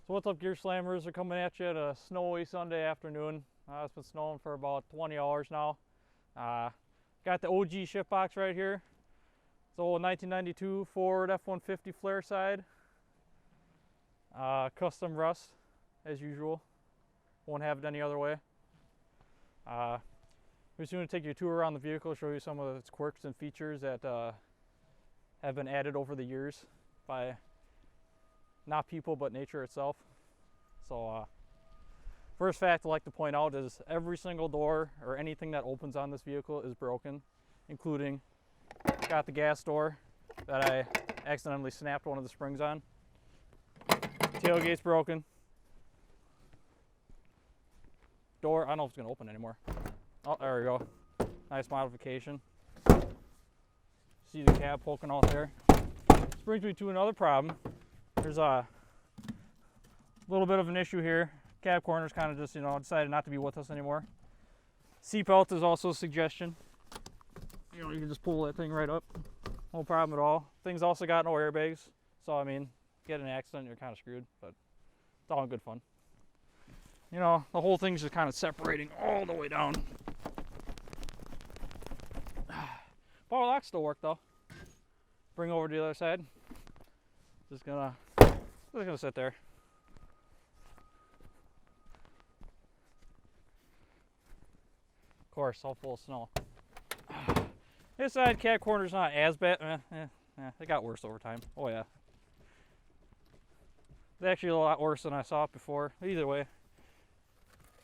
So what's up, Gear Slammers? We're coming at you at a snowy Sunday afternoon. It's been snowing for about 20 hours now. Got the OG shitbox right here. It's old 1992 Ford F150 flare side. Custom rust, as usual. Won't have it any other way. We're just going to take you a tour around the vehicle, show you some of its quirks and features that have been added over the years by not people but nature itself. So first fact I'd like to point out is every single door or anything that opens on this vehicle is broken, including got the gas door that I accidentally snapped one of the springs on. Tailgate's broken. Door, I don't know if it's going to open anymore. Oh, there we go. Nice modification. See the cab poking out there. This brings me to another problem. There's a little bit of an issue here. Cab corner's kind of just, decided not to be with us anymore. Seatbelt is also a suggestion. You can just pull that thing right up. No problem at all. Thing's also got no airbags. So, get an accident, you're kind of screwed, but it's all in good fun. The whole thing's just kind of separating all the way down. Power locks still work though. Bring over to the other side. Just gonna sit there. Of course, all full of snow. This side cab corner's not as bad. It got worse over time. Oh yeah. It's actually a lot worse than I saw it before. Either way.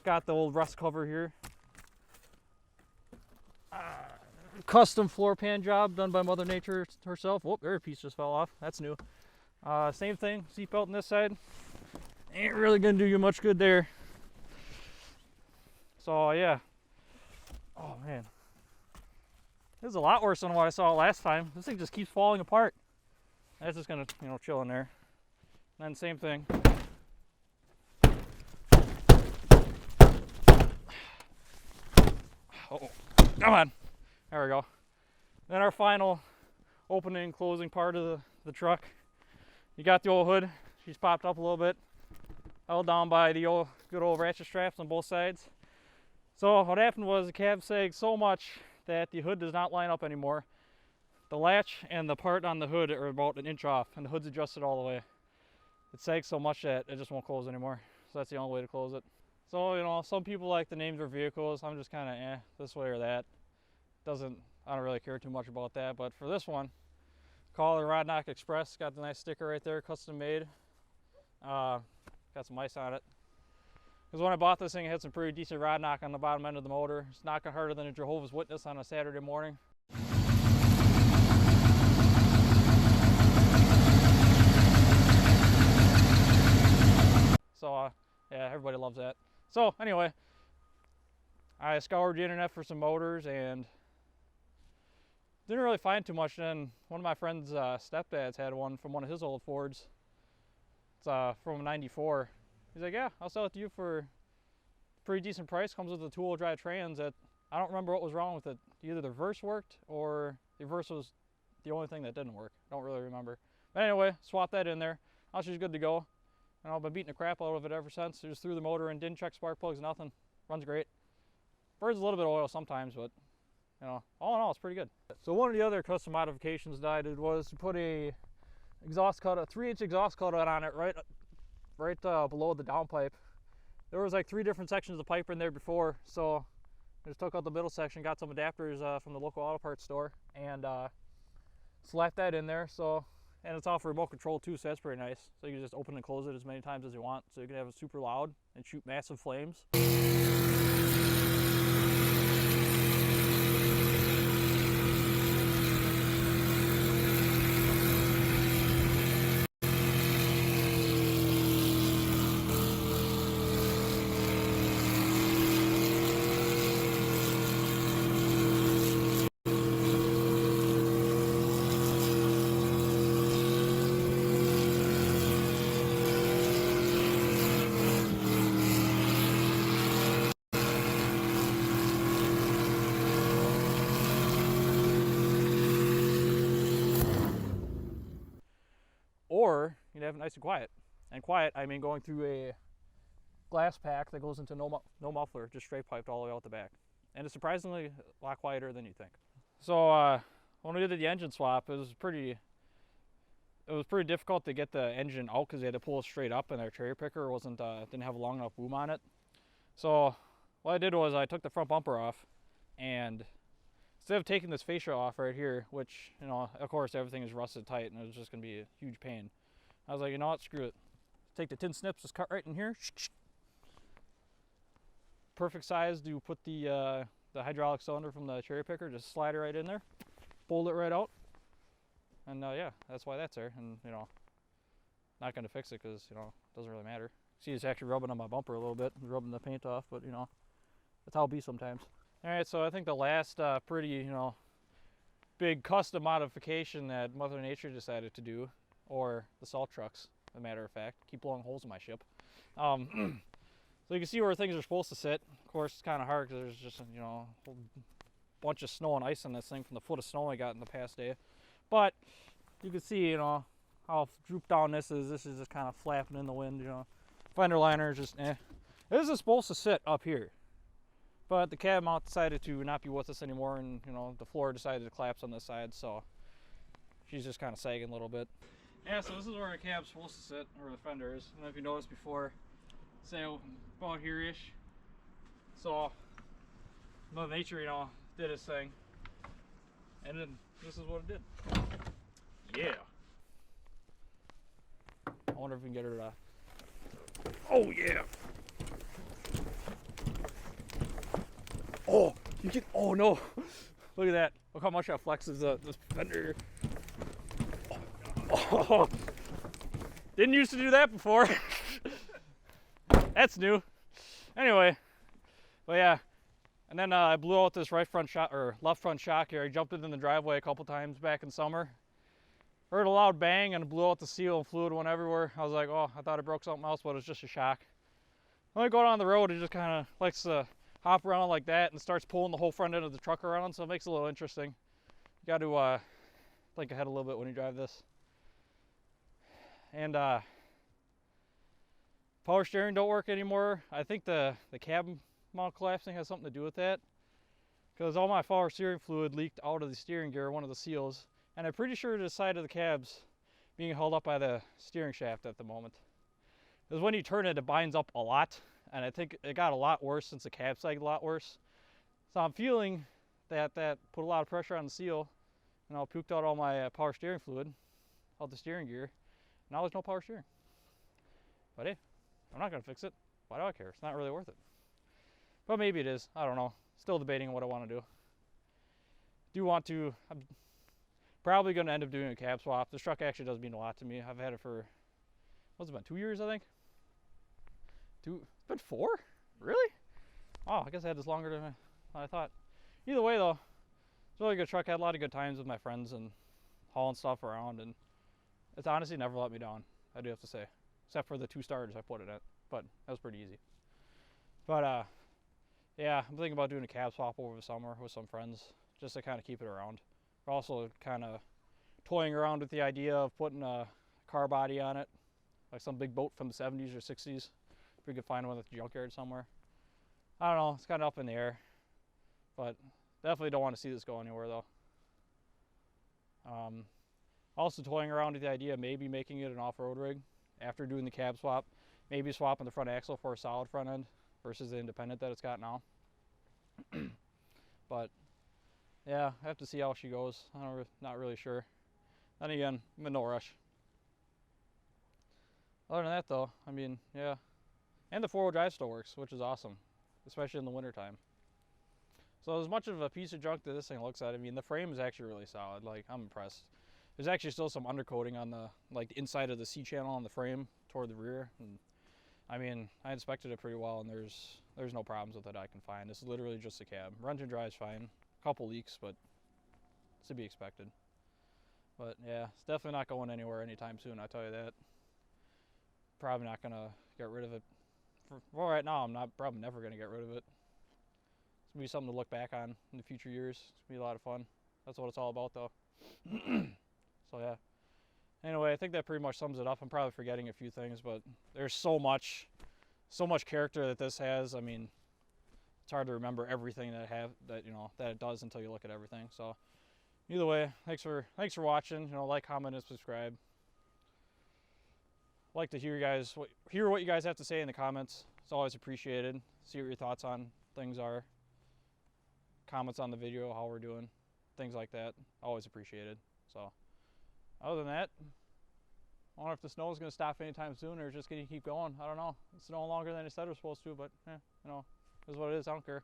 Got the old rust cover here. Custom floor pan job done by Mother Nature herself. Whoop, there a piece just fell off. That's new. Same thing, seatbelt on this side. Ain't really gonna do you much good there. So yeah. Oh man. This is a lot worse than what I saw last time. This thing just keeps falling apart. That's just gonna, chill in there. And then same thing. Uh-oh. Come on. There we go. Then our final opening and closing part of the truck. You got the old hood. She's popped up a little bit. Held down by the good old ratchet straps on both sides. So what happened was the cab sagged so much that the hood does not line up anymore. The latch and the part on the hood are about an inch off, and the hood's adjusted all the way. It sags so much that it just won't close anymore. So that's the only way to close it. So, some people like to name their vehicles. I'm just kind of this way or that. I don't really care too much about that. But for this one, call it Rodknock Express. Got the nice sticker right there, custom made. Got some ice on it. Because when I bought this thing, it had some pretty decent rod knock on the bottom end of the motor. It's knocking harder than a Jehovah's Witness on a Saturday morning. So, yeah, everybody loves that. So, anyway, I scoured the internet for some motors and didn't really find too much. Then one of my friend's stepdads had one from one of his old Fords. It's from '94. He's like, yeah, I'll sell it to you for a pretty decent price. Comes with a two-wheel drive trans. That I don't remember what was wrong with it. Either the reverse worked or the reverse was the only thing that didn't work. I don't really remember. But anyway, swap that in there. Now she's good to go. And I've been beating the crap out of it ever since. Just threw the motor in, didn't check spark plugs, nothing. Runs great. Burns a little bit of oil sometimes, but all in all, it's pretty good. So one of the other custom modifications that I did was to put a 3-inch exhaust cutout on it right below the downpipe. There was like 3 different sections of pipe in there before, so I just took out the middle section, got some adapters from the local auto parts store, and slapped that in there. And it's off remote control too, so that's pretty nice. So you can just open and close it as many times as you want. So you can have it super loud and shoot massive flames. Or you'd have it nice and quiet. And quiet, I mean going through a glass pack that goes into no muffler, just straight piped all the way out the back. And it's surprisingly a lot quieter than you think. So when we did the engine swap, it was pretty difficult to get the engine out because they had to pull it straight up, and their cherry picker didn't have a long enough boom on it. So what I did was I took the front bumper off, and instead of taking this fascia off right here, which, you know, of course everything is rusted tight and it was just gonna be a huge pain, I was like, you know what, screw it. Take the tin snips, just cut right in here. Perfect size to put the hydraulic cylinder from the cherry picker, just slide it right in there, fold it right out, and yeah, that's why that's there. And, you know, not gonna fix it because, you know, it doesn't really matter. See, it's actually rubbing on my bumper a little bit, rubbing the paint off, but, you know, that's how it be sometimes. All right, so I think the last pretty, you know, big custom modification that Mother Nature decided to do, or the salt trucks, as a matter of fact, keep blowing holes in my ship. So you can see where things are supposed to sit. Of course, it's kind of hard because there's just, you know, a whole bunch of snow and ice on this thing from the foot of snow I got in the past day. But you can see, you know, how drooped down this is. This is just kind of flapping in the wind, you know. Fender liner is just, eh. This is supposed to sit up here, but the cab mount decided to not be with us anymore, and, you know, the floor decided to collapse on this side, so she's just kind of sagging a little bit. Yeah, so this is where the cab's supposed to sit, or the fender is. I don't know if you noticed before, say about here-ish. So Mother Nature, you know, did his thing, and then this is what it did. Yeah. I wonder if we can get her to. Oh yeah. Oh, you can. Oh no. Look at that. Look how much that flexes this fender. Oh. Didn't used to do that before. That's new. Anyway, but yeah. And then I blew out this right front shock, or left front shock here. I jumped it in the driveway a couple times back in summer. Heard a loud bang and blew out the seal, and fluid went everywhere. I was like, oh, I thought I broke something else, but it was just a shock. When I go down the road, it just kind of likes to hop around like that and starts pulling the whole front end of the truck around, so it makes it a little interesting. You got to think ahead a little bit when you drive this. And power steering don't work anymore. I think the cab mount collapsing has something to do with that, because all my power steering fluid leaked out of the steering gear, one of the seals, and I'm pretty sure the side of the cab's being held up by the steering shaft at the moment. Because when you turn it, it binds up a lot, and I think it got a lot worse since the cab sagged a lot worse. So I'm feeling that put a lot of pressure on the seal, and I puked out all my power steering fluid out the steering gear. Now there's no power steering. But hey, I'm not gonna fix it. Why do I care? It's not really worth it. But maybe it is. I don't know. Still debating what I want to do. I'm probably going to end up doing a cab swap. This truck actually does mean a lot to me. I've had it for, what's it been, 2 years, I think? It's been 4? Really? Oh, I guess I had this longer than I thought. Either way, though, it's a really good truck. I had a lot of good times with my friends and hauling stuff around, and it's honestly never let me down, I do have to say. Except for the 2 starters I put it at, but that was pretty easy. But, yeah, I'm thinking about doing a cab swap over the summer with some friends, just to kind of keep it around. Also kind of toying around with the idea of putting a car body on it, like some big boat from the 70s or 60s, if we could find one at the junkyard somewhere. I don't know, it's kind of up in the air, but definitely don't want to see this go anywhere though. Also toying around with the idea of maybe making it an off-road rig after doing the cab swap, maybe swapping the front axle for a solid front end versus the independent that it's got now. But yeah, I have to see how she goes. I'm not really sure. Then again, I'm in no rush. Other than that though, I mean, yeah. And the 4-wheel drive still works, which is awesome, especially in the wintertime. So as much of a piece of junk that this thing looks at, I mean, the frame is actually really solid. Like, I'm impressed. There's actually still some undercoating on the, like, the inside of the C-channel on the frame toward the rear. And I mean, I inspected it pretty well, and there's no problems with it I can find. This is literally just a cab. Runs and drives fine. Couple leaks, but it's to be expected. But yeah, it's definitely not going anywhere anytime soon, I tell you that. Probably not gonna get rid of it. Well, right now I'm probably never gonna get rid of it. It's gonna be something to look back on in the future years. It's gonna be a lot of fun. That's what it's all about though. So yeah. Anyway, I think that pretty much sums it up. I'm probably forgetting a few things, but there's so much character that this has. I mean, it's hard to remember everything that it does until you look at everything. So either way, thanks for watching. You know, like, comment, and subscribe. I'd like to hear what you guys have to say in the comments. It's always appreciated. See what your thoughts on things are. Comments on the video, how we're doing, things like that. Always appreciated. So other than that, I don't know if the snow is going to stop anytime soon or just going to keep going. I don't know. It's snowing longer than it said it was supposed to, but you know, it is what it is. I don't care.